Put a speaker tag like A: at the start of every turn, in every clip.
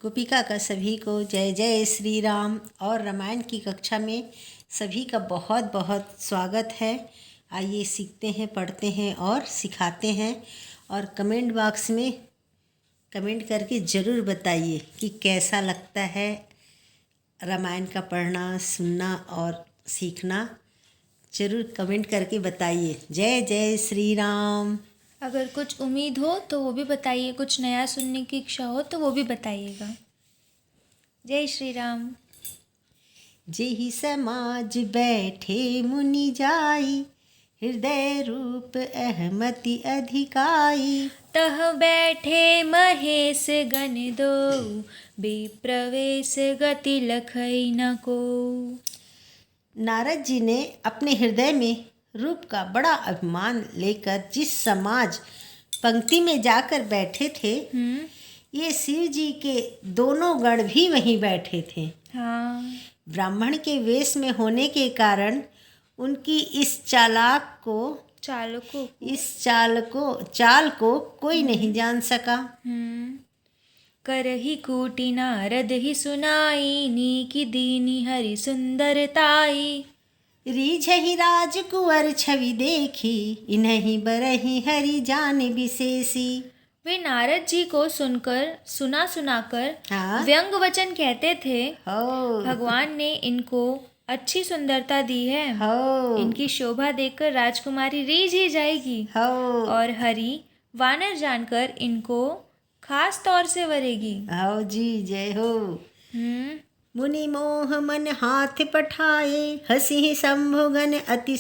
A: गोपिका का सभी को जय जय श्री राम और रामायण की कक्षा में सभी का बहुत बहुत स्वागत है। आइए सीखते हैं, पढ़ते हैं और सिखाते हैं। और कमेंट बॉक्स में कमेंट करके ज़रूर बताइए कि कैसा लगता है रामायण का पढ़ना, सुनना और सीखना। ज़रूर कमेंट करके बताइए। जय जय श्री राम।
B: अगर कुछ उम्मीद हो तो वो भी बताइए, कुछ नया सुनने की इच्छा हो तो वो भी बताइएगा। जय श्री राम।
A: जेहि समाज बैठे मुनि जाई, हृदय रूप अहमति अधिकाई।
B: तह बैठे महेश गण दो, विप्रवेश गति लखई न को।
A: नारद जी ने अपने हृदय में रूप का बड़ा अभिमान लेकर जिस समाज पंक्ति में जाकर बैठे थे, ये शिव जी के दोनों गण भी वहीं बैठे थे।
B: हाँ।
A: ब्राह्मण के वेश में होने के कारण उनकी इस चाल को कोई नहीं जान सका।
B: करहि कूटि नारद ही सुनाई, नीकी दीनी हरि सुंदरताई।
A: रीझहि राजकुंवर छवि देखी, इन्हीं बरहि हरि जान विशेषी।
B: वे नारद जी को सुनाकर
A: हाँ?
B: व्यंग वचन कहते थे।
A: हो
B: भगवान ने इनको अच्छी सुंदरता दी है।
A: हो
B: इनकी शोभा देखकर राजकुमारी रीझ ही जाएगी।
A: हो
B: और हरि वानर जानकर इनको खास तौर से वरेगी।
A: हो जी, जय हो। मुनि मोह मन हाथ पठाए, हंसी शंभुगन अति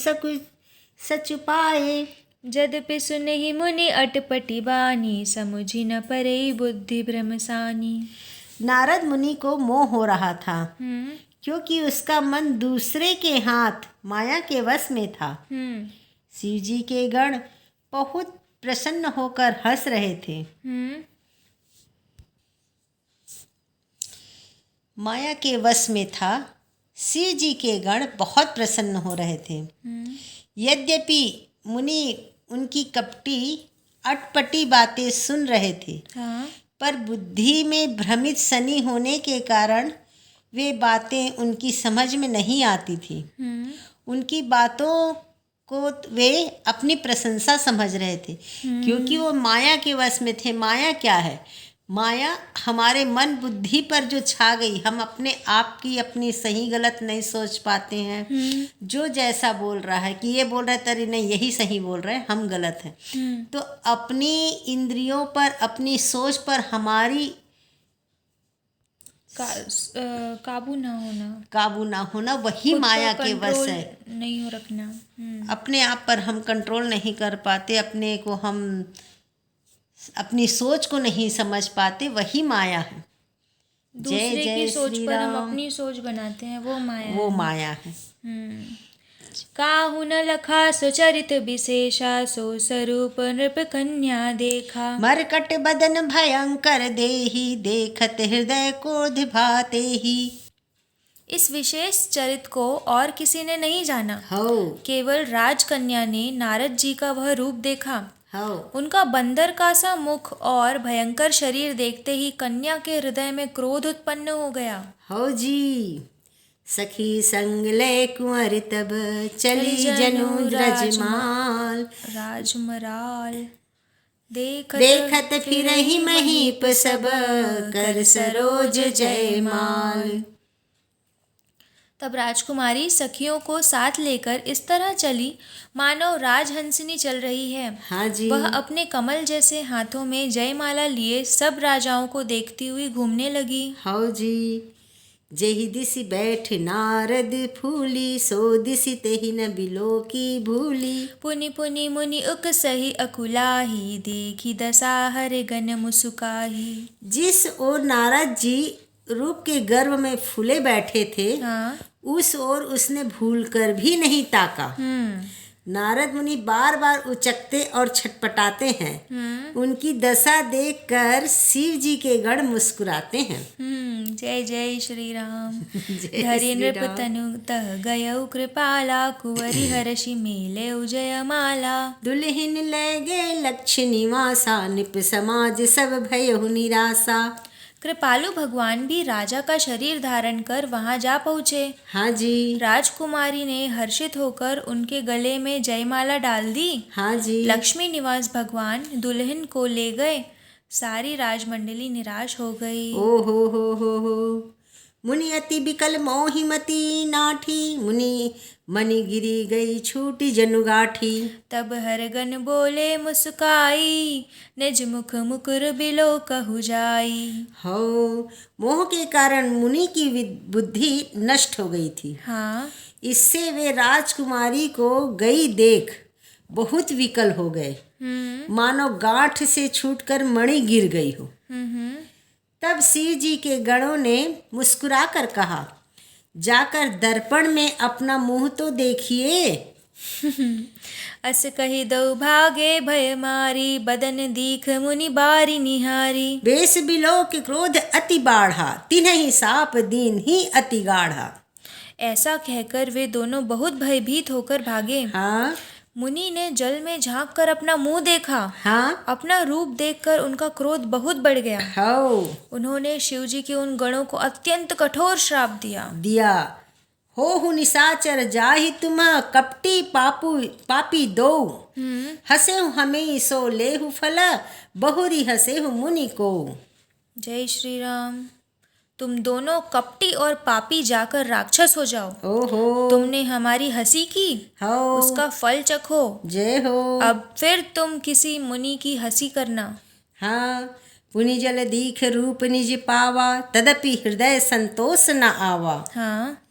A: सचुपाए।
B: जदपि सुनहि मुनि अटपटी बानी, समुझि न परे बुद्धि भ्रमसानी।
A: नारद मुनि को मोह हो रहा था, क्योंकि उसका मन दूसरे के हाथ माया के वश में था। शिव जी के गण बहुत प्रसन्न होकर हंस रहे थे। माया के वश में था। शिव जी के गण बहुत प्रसन्न हो रहे थे। यद्यपि मुनि उनकी कपटी अटपटी बातें सुन रहे थे, पर बुद्धि में भ्रमित सनी होने के कारण वे बातें उनकी समझ में नहीं आती थी। उनकी बातों को वे अपनी प्रशंसा समझ रहे थे, क्योंकि वो माया के वश में थे। माया क्या है? माया हमारे मन बुद्धि पर जो छा गई, हम अपने आप की अपनी सही गलत नहीं सोच पाते हैं। जो जैसा बोल रहा है कि ये बोल रहा है तरी नहीं, यही सही बोल रहे हैं, हम गलत हैं। तो अपनी इंद्रियों पर, अपनी सोच पर हमारी
B: काबू ना होना
A: वही माया के वश है।
B: नहीं हो रखना।
A: अपने आप पर हम कंट्रोल नहीं कर पाते, अपने को हम अपनी सोच को नहीं समझ पाते, वही माया है।
B: दूसरे की सोच पर हम अपनी सोच बनाते हैं, वो माया है। काहू न लखा सुचरित विशेषा, सो स्वरूप नृप कन्या देखा।
A: मरकट बदन भयंकर देहि, देखत हृदय क्रोध भाते ही।
B: इस विशेष चरित्र को और किसी ने नहीं जाना। केवल राजकन्या ने नारद जी का वह रूप देखा। उनका बंदर का सा मुख और भयंकर शरीर देखते ही कन्या के हृदय में क्रोध उत्पन्न हो गया।
A: हो जी। सखी संग ले कुंवर तब, चली जनु
B: राजमराल।
A: देखत फिरहि महीप सब, कर सरोज जयमाल।
B: तब राजकुमारी सखियों को साथ लेकर इस तरह चली मानो राजहंसिनी चल रही है।
A: हाँ जी।
B: वह अपने कमल जैसे हाथों में जयमाला लिए सब राजाओं को देखती हुई घूमने लगी।
A: हाँ जी। जेहि दिसि बैठ नारद फूली, सो दिसि तेहि न बिलो की भूली।
B: पुनि पुनि मुनि उक सही अकुलाही, देखी दशा हर गन मुसुकाही।
A: जिस ओर नारद जी रूप के गर्व में फूले बैठे थे, उस ओर उसने भूलकर भी नहीं ताका। नारद मुनि बार बार उचकते और छटपटाते हैं। उनकी दशा देखकर शिव जी के गण मुस्कुराते हैं।
B: जय जय श्री राम। धरि नृप तनु तह गयउ कृपाला, कुंवरी हर्षि मेले जयमाला।
A: दुल्हिन ले गे लक्ष्य निवासा, निप समाज सब भयहु निराशा।
B: कृपालु भगवान भी राजा का शरीर धारण कर वहां जा पहुँचे।
A: हाँ जी।
B: राजकुमारी ने हर्षित होकर उनके गले में जयमाला डाल दी।
A: हाँ जी।
B: लक्ष्मी निवास भगवान दुल्हन को ले गए। सारी राजमंडली निराश हो गई।
A: ओ हो। मुनि अति बिकल मोहिमती नाठी, मुनि मनि गिरी गई छूटी जनुगाठी।
B: तब हरगन बोले मुस्काई, निज मुख मुकुर बिलो कहु जाई।
A: हो, मोह के कारण मुनि की बुद्धि नष्ट हो गई थी।
B: हाँ।
A: इससे वे राजकुमारी को गई देख बहुत विकल हो गए, मानो गांठ से छूटकर मणि गिर गई हो। तब शिव जी के गणों ने मुस्कुरा कर कहा, जाकर दर्पण में अपना मुंह तो देखिए।
B: अस कही दो भागे भय मारी, बदन दीख मुनि बारी निहारी।
A: बेस बिलो के क्रोध अति बाढ़ा, तिन्हि साप दीन ही अति गाढ़ा।
B: ऐसा कहकर वे दोनों बहुत भयभीत होकर भागे।
A: हाँ।
B: मुनि ने जल में झांक कर अपना मुंह देखा।
A: हाँ।
B: अपना रूप देखकर उनका क्रोध बहुत बढ़ गया।
A: हाँ।
B: उन्होंने शिवजी के उन गणों को अत्यंत कठोर श्राप दिया।
A: हो निशाचर जाहि तुम कपटी पापी दो, हसे हमें सो लेहु फल, बहुरी हसे मुनि को।
B: जय श्री राम। तुम दोनों कपटी और पापी जाकर राक्षस हो जाओ।
A: ओहो।
B: तुमने हमारी हंसी की, उसका फल चखो।
A: जय हो।
B: अब फिर तुम किसी मुनि की हंसी करना।
A: हाँ। पुनि जल दीख रूप निज पावा, तदपि हृदय संतोष न आवा।
B: हाँ।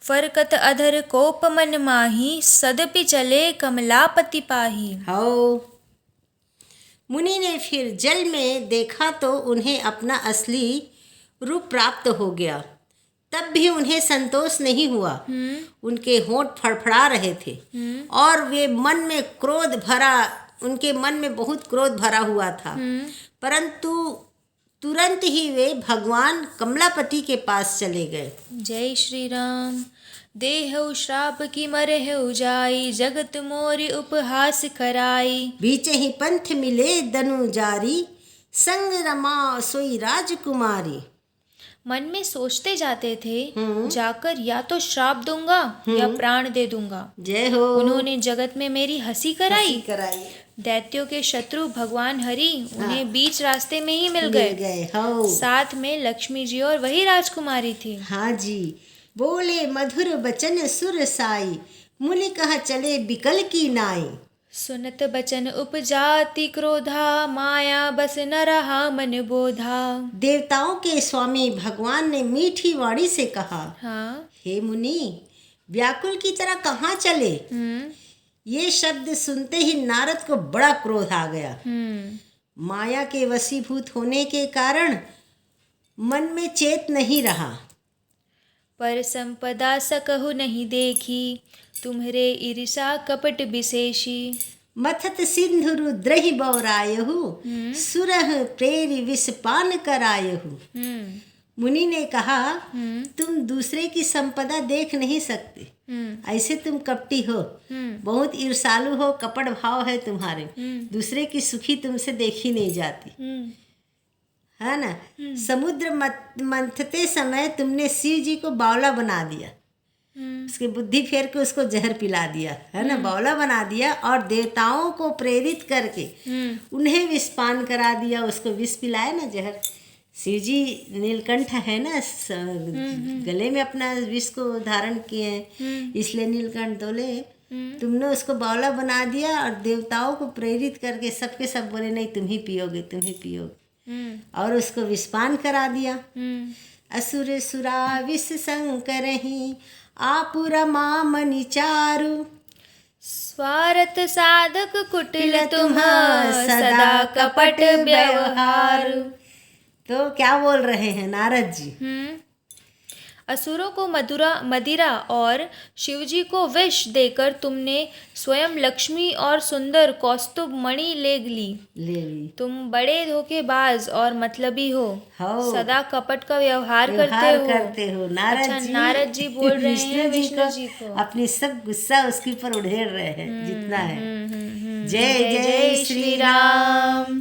B: फरकत अधर कोप मन माही, सदपि चले कमलापति पाही।
A: हो। मुनि ने फिर जल में देखा तो उन्हें अपना असली रूप प्राप्त हो गया। तब भी उन्हें संतोष नहीं हुआ। उनके होंठ फड़फड़ा रहे थे और वे उनके मन में बहुत क्रोध भरा हुआ था। परंतु तुरंत ही वे भगवान कमलापति के पास चले गए।
B: जय श्री राम। देहु श्राप की मरहु जाई, जगत मोरी उपहास कराई।
A: बीच ही पंथ मिले दनु जारी, संग रमा सोई राजकुमारी।
B: मन में सोचते जाते थे, जाकर या तो श्राप दूंगा या प्राण दे दूंगा।
A: जय हो।
B: उन्होंने जगत में मेरी हंसी कराई। दैत्यों के शत्रु भगवान हरि उन्हें बीच रास्ते में ही मिल गए। साथ में लक्ष्मी जी और वही राजकुमारी थी।
A: हाँ जी। बोले मधुर बचन सुर साई, मुनि कहा चले बिकल की नाई।
B: सुनत बचन उपजाति क्रोधा, माया बस न रहा मन बोधा।
A: देवताओं के स्वामी भगवान ने मीठी वाणी से कहा,
B: हाँ।
A: हे मुनि, व्याकुल की तरह कहाँ चले। ये शब्द सुनते ही नारद को बड़ा क्रोध आ गया। माया के वशीभूत होने के कारण मन में चेत नहीं रहा।
B: पर संपदा सकहु नहीं देखी, तुम्हरे ईर्षा कपट विशेषी।
A: मथत सिंधु रुद्रहि बौरायहु, सुरह प्रेरि विष पान करायहु। मुनि ने कहा, तुम दूसरे की संपदा देख नहीं सकते, ऐसे तुम कपटी हो, बहुत ईर्षालु हो, कपट भाव है तुम्हारे। दूसरे की सुखी तुमसे देखी नहीं जाती, है ना। समुद्र मंथते समय तुमने शिव जी को बावला बना दिया, उसकी बुद्धि फेर के उसको जहर पिला दिया, है ना, बावला बना दिया। और देवताओं को प्रेरित करके उन्हें विष पान करा दिया, उसको विष पिलाया ना, जहर। शिव जी नीलकंठ है ना, गले में अपना विष को धारण किए हैं, इसलिए नीलकंठ बोले तुमने उसको बावला बना दिया और देवताओं को प्रेरित करके सबके सब बोले नहीं तुम ही पियोगे, तुम ही पियोगे, और उसको विषपान करा दिया। असुर सुरा विष संकरहि, आपुर मामनि चारु।
B: स्वार्थ साधक कुटिल तुम, सदा कपट व्यवहार।
A: तो क्या बोल रहे हैं नारद जी।
B: असुरों को मदिरा और शिवजी को विष देकर तुमने स्वयं लक्ष्मी और सुंदर कौस्तुभ मणि ले ली। तुम बड़े धोखेबाज और मतलबी हो, सदा कपट का व्यवहार करते हो। नारद जी बोल रहे हैं विष्णु जी को,
A: अपनी सब गुस्सा उसके ऊपर उड़ेल रहे हैं जितना है। जय जय श्री राम।